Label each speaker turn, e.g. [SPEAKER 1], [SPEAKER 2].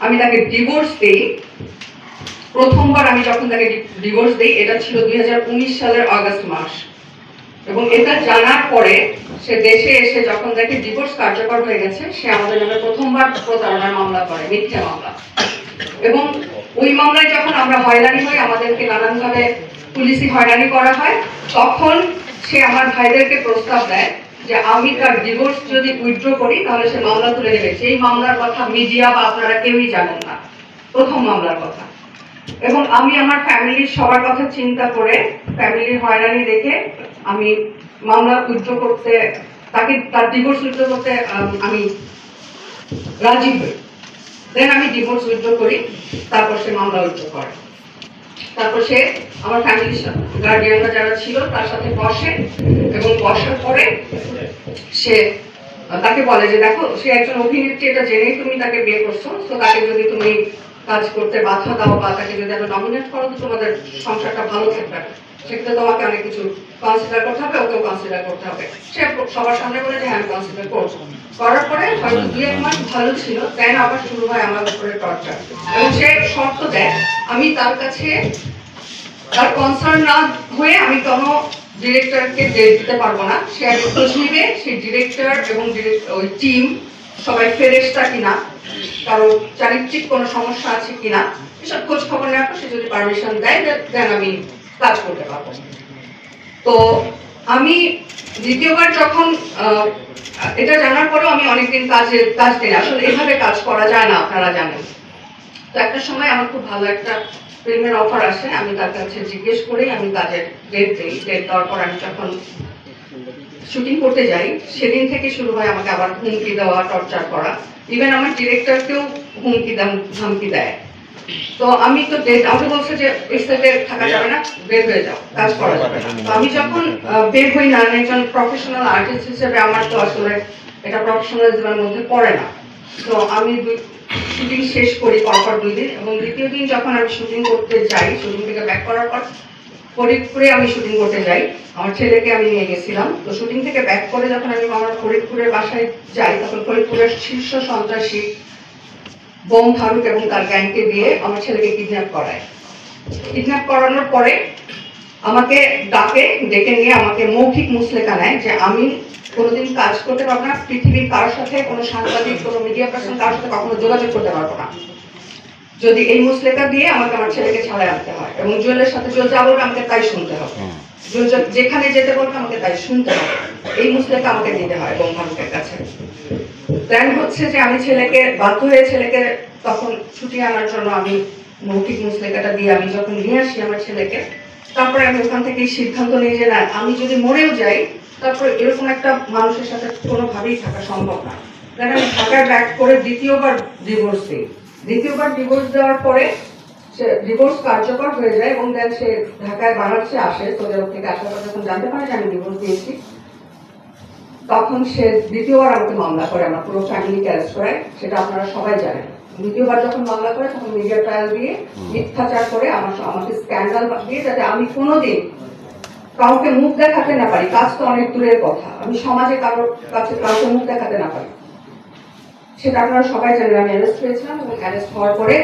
[SPEAKER 1] আমি তাকে ডিভোর্স দিই। প্রথমবার আমি যখন তাকে ডিভোর্স দিই এটা ছিল 2019 সালের আগস্ট মাস, এবং এটা জানার পরে সে দেশে এসে যখন দেখে ডিভোর্স কার্যকর হয়ে গেছে, সে আমাদের নামে প্রথমবার প্রতারণার মামলা করে, মিথ্যা মামলা। এবং ওই মামলায় যখন আমরা হয়রানি হই, আমাদেরকে নানানভাবে পুলিশি হয়রানি করা হয়, তখন সে আমার ভাইদেরকে প্রস্তাব দেয় যে আমি তার ডিভোর্স যদি উইথড্র করি তাহলে সে মামলা তুলে নেবে। সেই মামলার কথা মিডিয়া বা আপনারা কেউই জানেন না, প্রথম মামলার কথা। এবং আমি আমার ফ্যামিলির সবার কথা চিন্তা করে, ফ্যামিলির হয়রানি দেখে আমি মামলা উইথড্র করতে, তাকে তার ডিভোর্স উইথড্র করতে আমি রাজি হই। দেন আমি ডিভোর্স উইথড্র করি, তারপর সে মামলা উইথড্র করে। তারপর সে আমার ফ্যামিলির গার্ডিয়ানরা যারা ছিল তার সাথে বসে, এবং বসার পরে সে তাকে বলে যে দেখো, সে একজন অভিনেত্রী, এটা জেনেই তুমি তাকে বিয়ে করছো, তো তাকে যদি তুমি কাজ করতে বাধা দাও বা তাকে যদি আরো নমিনেট করো, তো তোমাদের সংসারটা ভালো থাকবে, সেক্ষেত্রে তোমাকে অনেক কিছু কনসিডার করতে হবে, ওকেও কনসিডার করতে হবে। সে সবার সামনে বলে যে হ্যাঁ, কনসিডার করবো। করার পরে হয়তো 2-1 মাস ভালো ছিল, দেন আবার শুরু হয় আমার উপরে টর্চার। এবং সে শর্ত দেয় আমি তার কাছে তার কনসার্ন না হয়ে আমি কোনো ডিরেক্টরকে ডেট দিতে পারবো না। সে আগে খোঁজ নিবে সেই ডিরেক্টর এবং ওই টিম সবাই ফেরেশতা কিনা, কারো চারিত্রিক কোনো সমস্যা আছে কিনা, এসব খোঁজ খবর নেওয়ার পর সে যদি পারমিশন দেয়, দেন আমি কাজ করতে পারবো। তো আমি দ্বিতীয়বার যখন এটা জানার পরেও আমি অনেকদিন কাজ দিই, আসলে এভাবে কাজ করা যায় না, আপনারা জানেন। তো একটা সময় আমার খুব ভালো একটা ফিল্মের অফার আসে, আমি তার কাছে জিজ্ঞেস করেই আমি কাজের ডেট দিই। ডেট দেওয়ার পর আমি যখন শুটিং করতে যাই, সেদিন থেকে শুরু হয় আমাকে আবার হুমকি দেওয়া, টর্চার করা। ইভেন আমার ডিরেক্টরকেও হুমকি দেয়। তো আমি তো ডেট, আমাকে বলছে যে এই সেটে থাকা যাবে না, বের হয়ে যাও, কাজ করা যাবে না। তো আমি যখন বের হই না, একজন প্রফেশনাল আর্টিস্ট হিসেবে আমার তো আসলে এটা প্রফেশনালিজমের মধ্যে পড়ে না। তো আমি শুটিং শেষ করি পরপর 2 দিন, এবং দ্বিতীয় দিন যখন আমি শুটিং করতে যাই, শুটিং থেকে ব্যাক করার পর ফরিদপুরে আমি শুটিং করতে যাই, আমার ছেলেকে আমি নিয়ে গেছিলাম। তো শুটিং থেকে ব্যাক করে যখন আমি আমার ফরিদপুরের বাসায় যাই, তখন ফরিদপুরের শীর্ষ সন্ত্রাসী বোম ফারুক এবং তার গ্যাংকে দিয়ে আমার ছেলেকে কিডন্যাপ করায়। কিডন্যাপ করানোর পরে আমাকে ডেকে নিয়ে আমাকে মৌখিক মুচলেকা নেয় যে আমি কোনোদিন কাজ করতে পারবো না, পৃথিবীর কারোর সাথে, কোনো সাংবাদিক, কোনো মিডিয়া পার্সন কারোর সাথে কখনো যোগাযোগ করতে পারবো না যদি এই মুচলেকা দিয়ে আমাকে আমার ছেলেকে ছাড়াই আনতে হয়, এবং জুয়েলের সাথে জুয়েল যা বলবে আমাকে তাই শুনতে হবে, যেখানে যেতে বলবে আমাকে তাই শুনতে হবে। এই মুচলেকা আমাকে দিতে হয় বোম ফারুকের কাছে। প্ল্যান হচ্ছে যে আমি বাধ্য হয়ে ছেলেকে তখন ছুটিয়ে আনার জন্য আমি মৌখিক মুচলেকাটা দিয়ে আমি যখন নিয়ে আসি আমার ছেলেকে, তারপরে আমি ওখান থেকে সিদ্ধান্ত নিই যে না, আমি যদি মরেও যাই, তারপরে এরকম একটা মানুষের সাথে কোনোভাবেই থাকা সম্ভব না। দেন আমি ঢাকায় ব্যাক করে দ্বিতীয়বার ডিভোর্স দিই। দ্বিতীয়বার ডিভোর্স দেওয়ার পরে সে ডিভোর্স কার্যকর হয়ে যায়, এবং দেন সে ঢাকায় বাংলাদেশে আসে। সৌদি আরব থেকে আসার পর যখন জানতে পারে যে আমি ডিভোর্স দিয়েছি, তখন সে দ্বিতীয়বার আমাকে মামলা করে, আমার পুরো ফ্যামিলিকে অ্যারেস্ট করে, সেটা আপনারা সবাই জানেন। দ্বিতীয়বার যখন মামলা করে তখন মিডিয়া ট্রায়াল দিয়ে মিথ্যাচার করে আমাকে স্ক্যান্ডাল দিয়ে, যাতে আমি কোনোদিন কাউকে মুখ দেখাতে না পারি। কাজ তো অনেক দূরের কথা, আমি সমাজে কারোর কাছে কাউকে মুখ দেখাতে না পারি, সেটা আপনারা সবাই জানেন। আমি অ্যারেস্ট হয়েছিলাম, এবং অ্যারেস্ট হওয়ার পরে